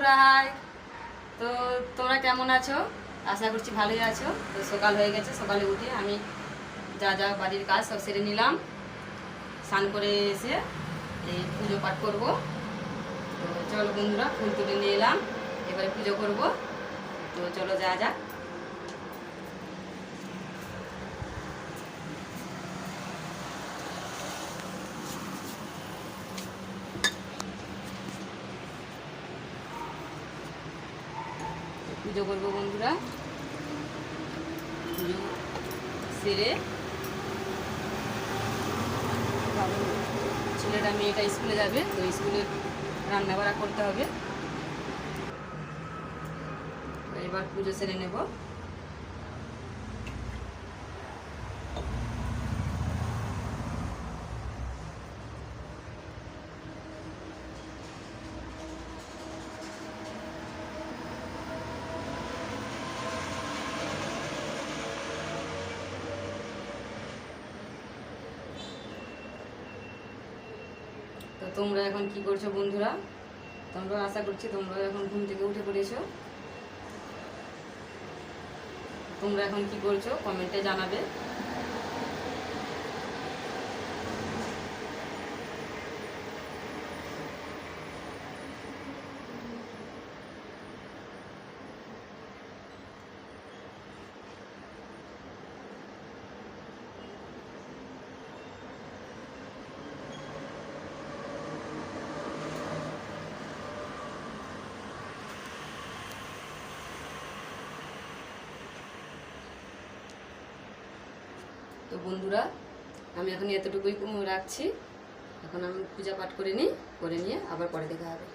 বন্ধুরা, হাই। তো তোমরা কেমন আছো? আশা করছি ভালোই আছো। তো সকাল হয়ে গেছে, সকালে উঠে আমি যা যা বাড়ির কাজ সব সেরে নিলাম। স্নান করে এসে এই পুজো পাঠ করব। তো চলো বন্ধুরা, ফুল তুলে নিয়ে এলাম, এবারে পুজো করব। তো চলো যা যা। পুজো করবো বন্ধুরা। পুজো সেরে ছেলেটা মেয়েটা স্কুলে যাবে, তো স্কুলে রান্না বাড়া করতে হবে। এবার পুজো সেরে নেব। তো তোমরা এখন কি করছো বন্ধুরা? তোমরা আশা করছি তোমরা এখন ঘুম থেকে উঠে পড়েছো। তোমরা এখন কি করছো কমেন্টে জানাবে। তো বন্ধুরা, আমি এখন এতটুকুই রাখছি। এখন আমি পূজা পাঠ করে নিই, করে নিয়ে আবার পরে দেখা হবে।